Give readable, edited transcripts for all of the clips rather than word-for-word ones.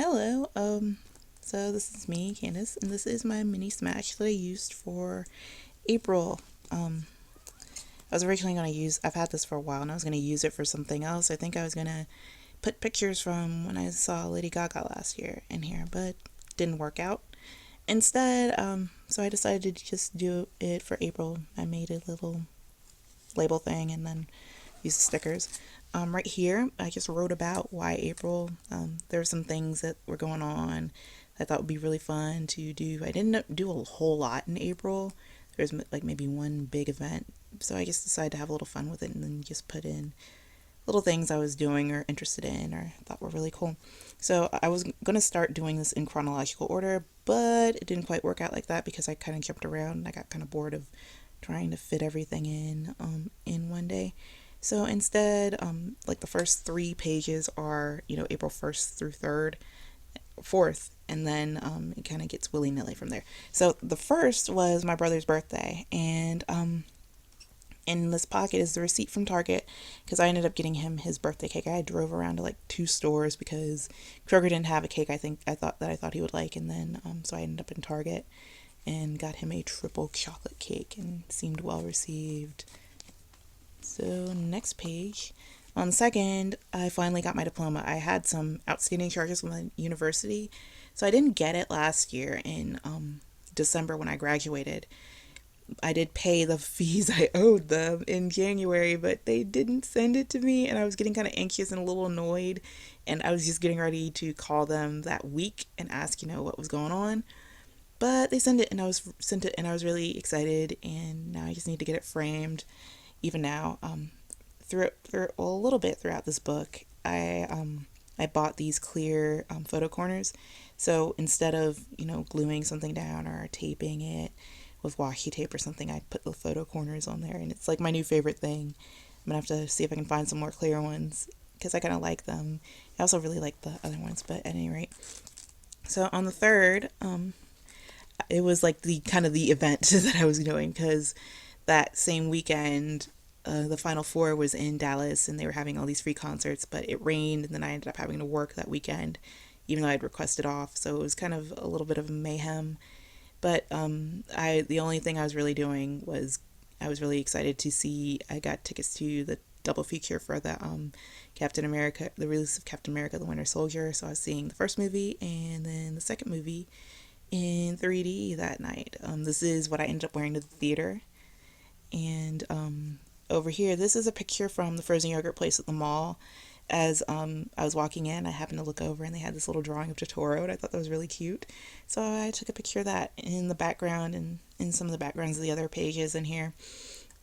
Hello. So this is me, Candace, and this is my mini smash that I used for April. I was originally going to use, I've had this for a while, and I was going to use it for something else. I think I was going to put pictures from when I saw Lady Gaga last year in here, but didn't work out. Instead, so I decided to just do it for April. I made a little label thing and then use the stickers. Right here, I just wrote about why April. There were some things that were going on I thought would be really fun to do. I didn't do a whole lot in April. There's like maybe one big event, so I just decided to have a little fun with it and then just put in little things I was doing or interested in or thought were really cool. So I was gonna start doing this in chronological order, but it didn't quite work out like that because I kind of jumped around and I got kind of bored of trying to fit everything in one day. So instead, like the first three pages are April 1st through 3rd, 4th, and then it kind of gets willy nilly from there. So the first was my brother's birthday, and in this pocket is the receipt from Target because I ended up getting him his birthday cake. I drove around to like two stores because Kroger didn't have a cake I thought he would like, and then so I ended up in Target and got him a triple chocolate cake and seemed well received. So next page. On the second, I finally got my diploma. I had some outstanding charges with my university, so I didn't get it last year in December when I graduated. I did pay the fees I owed them in January, but they didn't send it to me, and I was getting kind of anxious and a little annoyed. And I was just getting ready to call them that week and ask, what was going on. But they sent it, and I was really excited. And now I just need to get it framed. Even now, a little bit throughout this book, I bought these clear photo corners. So instead of gluing something down or taping it with washi tape or something, I put the photo corners on there, and it's like my new favorite thing. I'm gonna have to see if I can find some more clear ones because I kind of like them. I also really like the other ones, but at any rate. So on the third, it was like the kind of the event that I was doing because that same weekend, the Final Four was in Dallas and they were having all these free concerts, but it rained and then I ended up having to work that weekend, even though I'd requested off. So it was kind of a little bit of mayhem. But I the only thing I was really doing was I was really excited to see. I got tickets to the double feature for the Captain America, the release of Captain America: The Winter Soldier. So I was seeing the first movie and then the second movie in 3D that night. This is what I ended up wearing to the theater. And over here, this is a picture from the frozen yogurt place at the mall. As I was walking in, I happened to look over and they had this little drawing of Totoro, and I thought that was really cute. So I took a picture of that in the background, and in some of the backgrounds of the other pages in here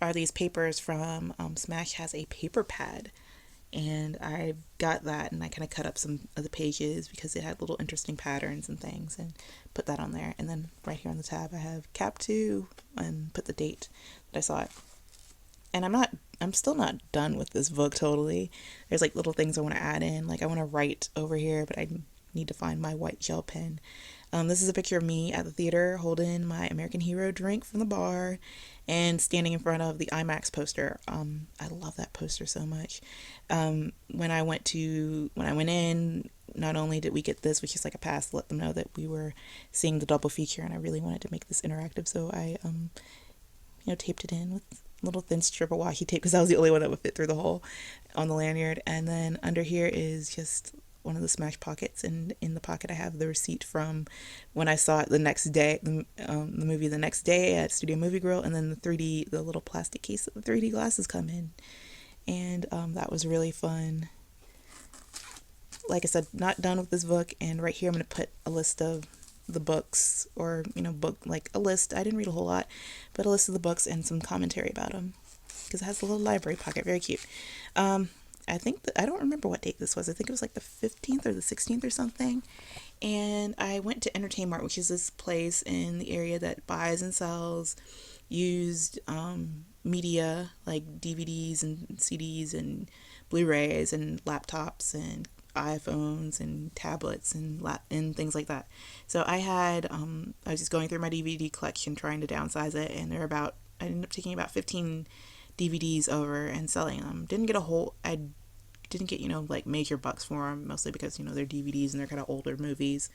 are these papers from Smash has a paper pad, and I got that and I kind of cut up some of the pages because it had little interesting patterns and things and put that on there. And then right here on the tab I have Cap 2 and put the date that I saw it. And I'm still not done with this book totally. There's like little things I want to add in. Like I want to write over here, but I need to find my white gel pen. This is a picture of me at the theater holding my American Hero drink from the bar and standing in front of the IMAX poster. I love that poster so much. When I went in, not only did we get this, which is like a pass to let them know that we were seeing the double feature, and I really wanted to make this interactive, so I taped it in with little thin strip of washi tape because that was the only one that would fit through the hole on the lanyard. And then under here is just one of the Smash pockets, and in the pocket I have the receipt from when I saw it the next day, the movie the next day at Studio Movie Grill, and then the little plastic case that the 3D glasses come in, and that was really fun. Like I said, not done with this book, and right here I'm going to put a list of the books, or book, like a list. I didn't read a whole lot, but a list of the books and some commentary about them because it has a little library pocket, very cute. I think I don't remember what date this was. I think it was like the 15th or the 16th or something. And I went to Entertain Mart, which is this place in the area that buys and sells used media like DVDs and CDs and Blu-rays and laptops and iPhones and tablets and things like that. So I was just going through my DVD collection trying to downsize it, and I ended up taking about 15 DVDs over and selling them. Didn't get a whole, I didn't get, like major bucks for them, mostly because, they're DVDs and they're kind of older movies.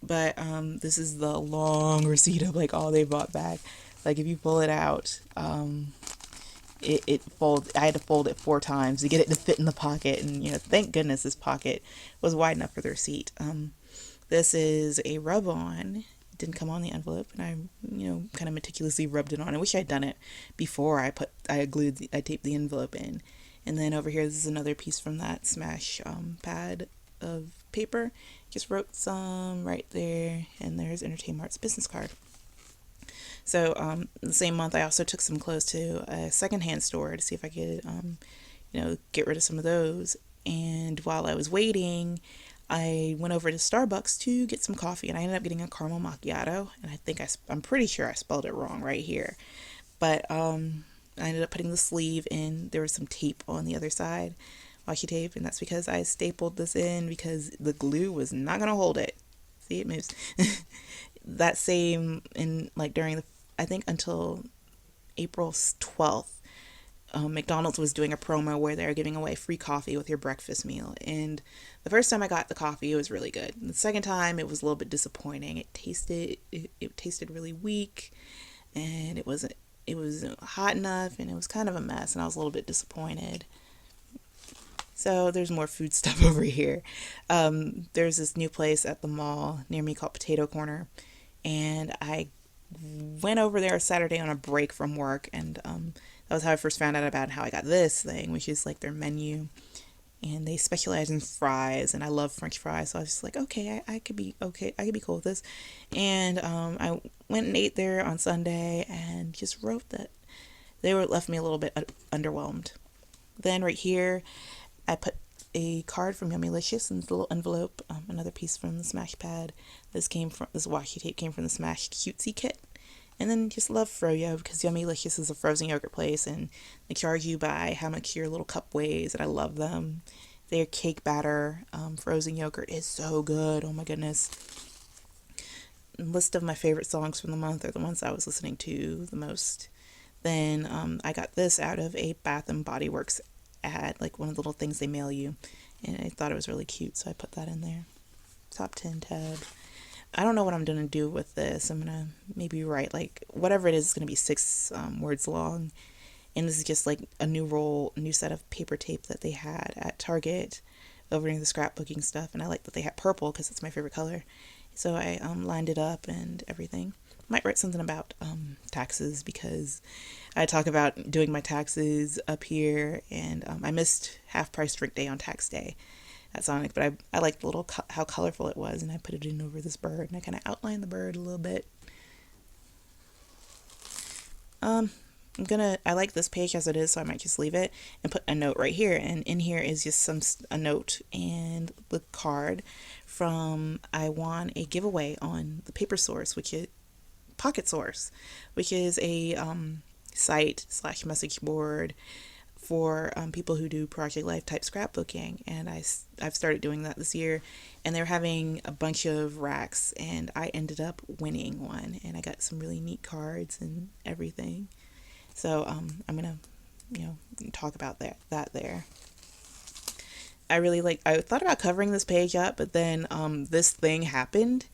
But this is the long receipt of like all they bought back. Like if you pull it out, it folds. I had to fold it 4 times to get it to fit in the pocket, and thank goodness this pocket was wide enough for the receipt. This is a rub on. It didn't come on the envelope, and I, kind of meticulously rubbed it on. I wish I'd done it before I taped the envelope in. And then over here, this is another piece from that Smash pad of paper. Just wrote some right there, and there's Entertainmart's business card. So the same month, I also took some clothes to a secondhand store to see if I could, get rid of some of those. And while I was waiting, I went over to Starbucks to get some coffee, and I ended up getting a caramel macchiato. And I'm pretty sure I spelled it wrong right here, but I ended up putting the sleeve in. There was some tape on the other side, washi tape, and that's because I stapled this in because the glue was not gonna hold it. See, it moves. That same during I think until April 12th, McDonald's was doing a promo where they were giving away free coffee with your breakfast meal. And the first time I got the coffee, it was really good. And the second time, it was a little bit disappointing. It tasted really weak, and it wasn't hot enough, and it was kind of a mess, and I was a little bit disappointed. So there's more food stuff over here. There's this new place at the mall near me called Potato Corner, and I went over there Saturday on a break from work, and that was how I first found out about how I got this thing, which is like their menu, and they specialize in fries, and I love French fries, so I was just like, okay, I could be cool with this. And I went and ate there on Sunday, and just wrote that left me a little bit underwhelmed. Then right here, I put a card from Yummylicious in this little envelope, another piece from the Smash pad. This washi tape came from the Smash Cutesy kit. And then just love Froyo, because Yummylicious is a frozen yogurt place, and they charge you by how much your little cup weighs, and I love them. Their cake batter frozen yogurt is so good. Oh my goodness. List of my favorite songs from the month are the ones I was listening to the most. Then I got this out of a Bath and Body Works ad, like one of the little things they mail you, and I thought it was really cute, so I put that in there. Top 10 tab. I don't know what I'm gonna do with this. I'm gonna maybe write like whatever it is. It's gonna be 6 words long, and this is just like a new set of paper tape that they had at Target over in the scrapbooking stuff, and I like that they had purple because it's my favorite color. So I lined it up and everything. Might write something about taxes, because I talk about doing my taxes up here, and I missed Half Price Drink Day on tax day at Sonic, but I liked the how colorful it was, and I put it in over this bird, and I kind of outlined the bird a little bit. I like this page as it is, so I might just leave it and put a note right here, and in here is just a note and the card from I won a giveaway on the Paper Source, which is Pocket Source, which is a site / message board for people who do Project Life type scrapbooking, and I've started doing that this year, and they're having a bunch of racks, and I ended up winning one, and I got some really neat cards and everything. So I'm gonna talk about that there. I thought about covering this page up, but then this thing happened,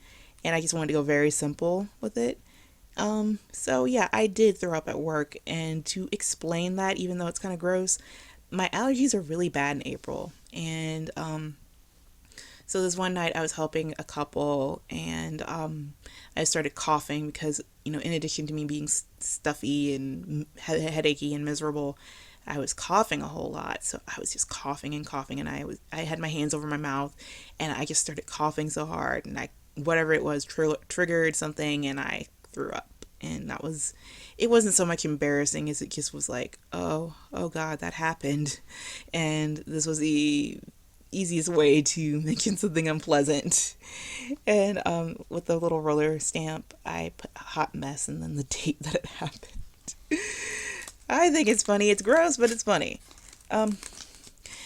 and I just wanted to go very simple with it. So yeah, I did throw up at work, and to explain that, even though it's kind of gross, my allergies are really bad in April, and so this one night I was helping a couple, and I started coughing because, in addition to me being stuffy and headachy and miserable, I was coughing a whole lot. So I was just coughing and coughing, and I had my hands over my mouth, and I just started coughing so hard, and whatever it was triggered something, and I threw up. And it wasn't so much embarrassing as it just was like, oh God, that happened. And this was the easiest way to mention something unpleasant. And with the little roller stamp, I put a hot mess and then the date that it happened. I think it's funny. It's gross, but it's funny.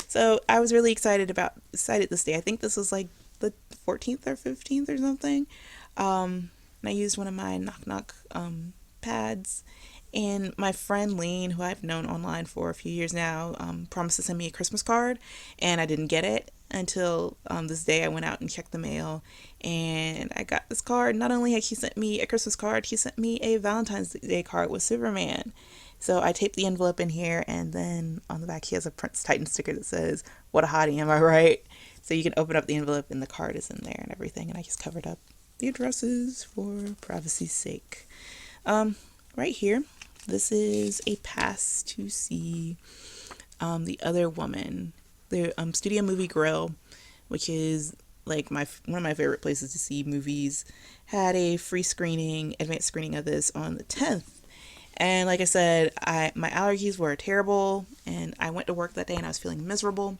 So I was really excited this day. I think this was like the 14th or 15th or something. And I used one of my knock knock pads, And my friend Lean, who I've known online for a few years now, promised to send me a Christmas card, and I didn't get it until this day. I went out and checked the mail, and I got this card. Not only had he sent me a Christmas card, he sent me a Valentine's Day card with Superman. So I taped the envelope in here, and then on the back he has a Prince Titan sticker that says, "What a hottie, am I right?" So you can open up the envelope, and the card is in there and everything. And I just covered up the addresses for privacy's sake. Right here, this is a pass to see The Other Woman, the Studio Movie Grill, which is like one of my favorite places to see movies. Had a free screening, advanced screening of this on the 10th. And like I said, my allergies were terrible, and I went to work that day and I was feeling miserable.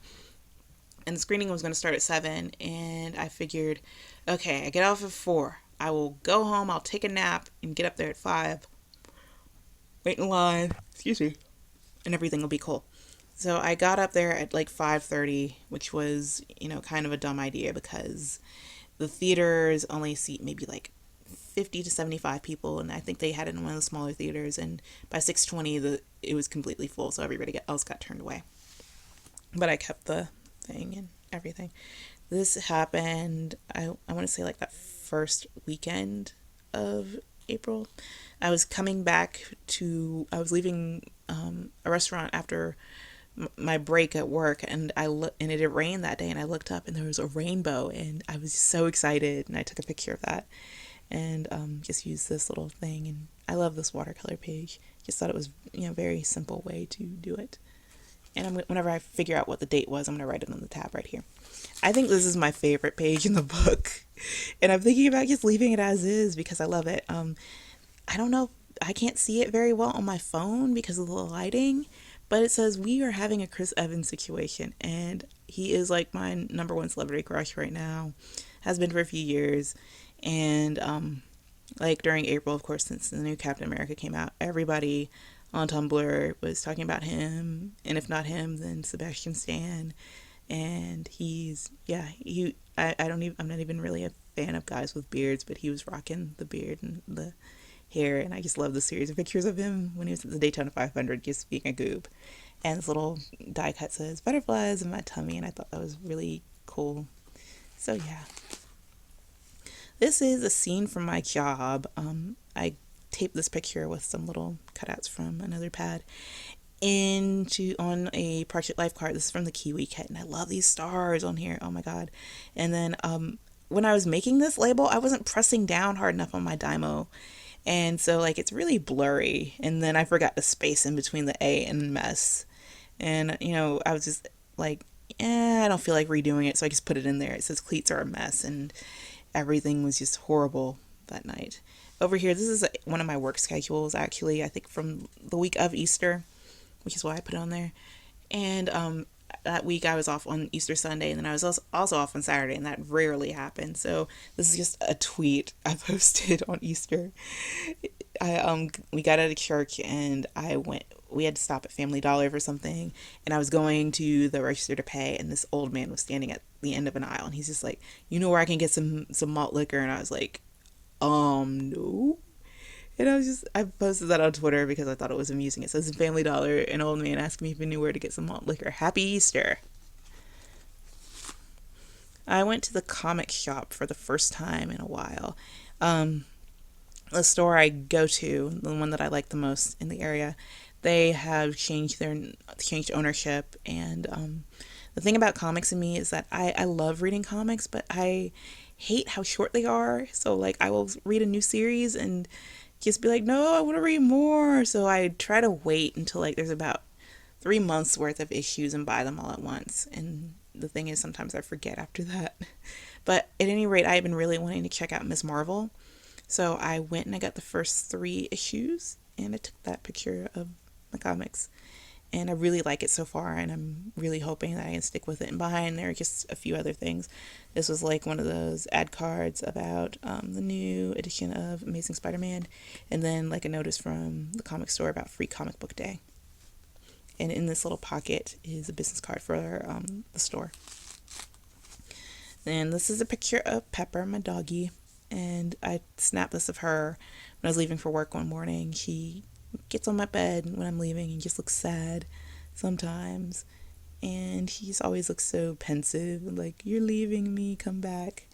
And the screening was going to start at 7, and I figured, okay, I get off at 4. I will go home, I'll take a nap, and get up there at 5. Wait in line, excuse me, and everything will be cool. So I got up there at like 5:30, which was, kind of a dumb idea because the theaters only seat maybe like 50 to 75 people, and I think they had it in one of the smaller theaters, and by 6:20 it was completely full, so everybody else got turned away. But I kept the thing and everything. This happened, I want to say like that first weekend of April. I was I was leaving a restaurant after my break at work, and and it had rained that day, and I looked up and there was a rainbow, and I was so excited, and I took a picture of that, and just used this little thing. And I love this watercolor page. Just thought it was, very simple way to do it. And whenever I figure out what the date was, I'm going to write it on the tab right here. I think this is my favorite page in the book. And I'm thinking about just leaving it as is because I love it. I don't know. I can't see it very well on my phone because of the lighting. But it says, "We are having a Chris Evans situation." And he is like my number one celebrity crush right now. Has been for a few years. And like during April, of course, since the new Captain America came out, everybody on Tumblr was talking about him, and if not him, then Sebastian Stan. And I'm not even really a fan of guys with beards, but he was rocking the beard and the hair, and I just love the series of pictures of him when he was at the Daytona 500 just being a goob. And this little die cut says "butterflies in my tummy," and I thought that was really cool. So yeah, this is a scene from my job. I taped this picture with some little cutouts from another pad into on a Project Life card. This is from the Kiwi kit, and I love these stars on here. Oh my god. And then when I was making this label, I wasn't pressing down hard enough on my Dymo, and so like it's really blurry. And then I forgot the space in between the A and mess, and I was just like, I don't feel like redoing it, so I just put it in there. It says cleats are a mess, and everything was just horrible that night. Over here, this is one of my work schedules, actually, I think from the week of Easter, which is why I put it on there. And that week I was off on Easter Sunday, and then I was also off on Saturday, and that rarely happens. So this is just a tweet I posted on Easter. We got out of church, and we had to stop at Family Dollar for something, and I was going to the register to pay, and this old man was standing at the end of an aisle, and he's just like, "You know where I can get some malt liquor?" And I was like, no. And I posted that on Twitter because I thought it was amusing. It says in Family Dollar, an old man asked me if he knew where to get some malt liquor. Happy Easter. I went to the comic shop for the first time in a while. The store I go to, the one that I like the most in the area, they have changed ownership. And the thing about comics in me is that I love reading comics, but I hate how short they are. So like I will read a new series and just be like, no, I want to read more. So I try to wait until like there's about 3 months worth of issues and buy them all at once. And the thing is, sometimes I forget after that. But at any rate, I've been really wanting to check out Ms. Marvel. So I went and I got the first 3 issues, and I took that picture of the comics. And I really like it so far, and I'm really hoping that I can stick with it. And behind there are just a few other things. This was like one of those ad cards about the new edition of Amazing Spider-Man, and then like a notice from the comic store about Free Comic Book Day. And in this little pocket is a business card for the store. And this is a picture of Pepper, my doggie, and I snapped this of her when I was leaving for work one morning. She gets on my bed when I'm leaving and just looks sad sometimes. And he just always looks so pensive, like, you're leaving me, come back.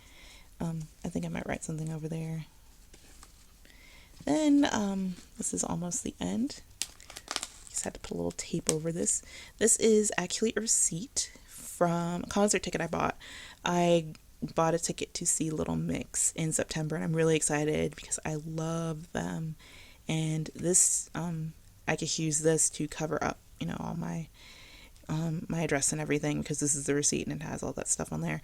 I think I might write something over there. Then, this is almost the end. Just had to put a little tape over this. This is actually a receipt from a concert ticket I bought. I bought a ticket to see Little Mix in September, and I'm really excited because I love them. And this, I just use this to cover up, all my address and everything, because this is the receipt and it has all that stuff on there.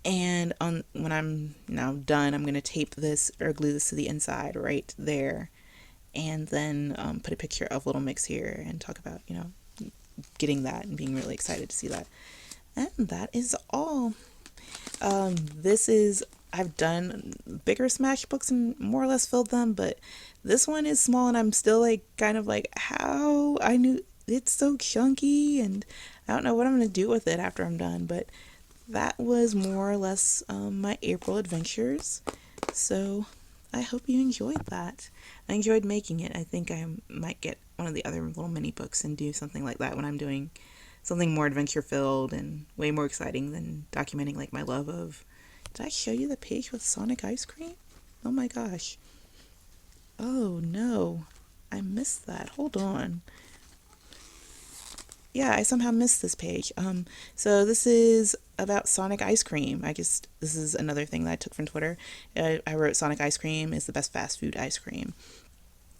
And when I'm now done, I'm going to tape this or glue this to the inside right there. And then put a picture of Little Mix here and talk about, getting that and being really excited to see that. And that is all. I've done bigger Smash books and more or less filled them, but this one is small and I'm still like, kind of like, how I knew it's so chunky and I don't know what I'm going to do with it after I'm done, but that was more or less my April adventures. So I hope you enjoyed that. I enjoyed making it. I think I might get one of the other little mini books and do something like that when I'm doing something more adventure filled and way more exciting than documenting like my love of. Did I show you the page with Sonic ice cream? Oh my gosh. Oh no. I missed that. Hold on. Yeah, I somehow missed this page. So this is about Sonic ice cream. This is another thing that I took from Twitter. I wrote Sonic ice cream is the best fast food ice cream.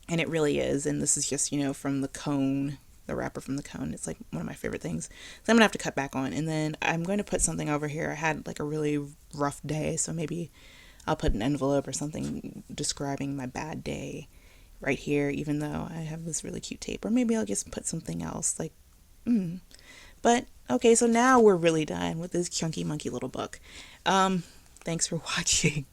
And it really is. And this is just, from the cone, the wrapper from the cone. It's like one of my favorite things. So I'm going to have to cut back on. And then I'm going to put something over here. I had like a really rough day, so maybe I'll put an envelope or something describing my bad day right here, even though I have this really cute tape. Or maybe I'll just put something else like, But, okay, so now we're really done with this chunky monkey little book. Thanks for watching.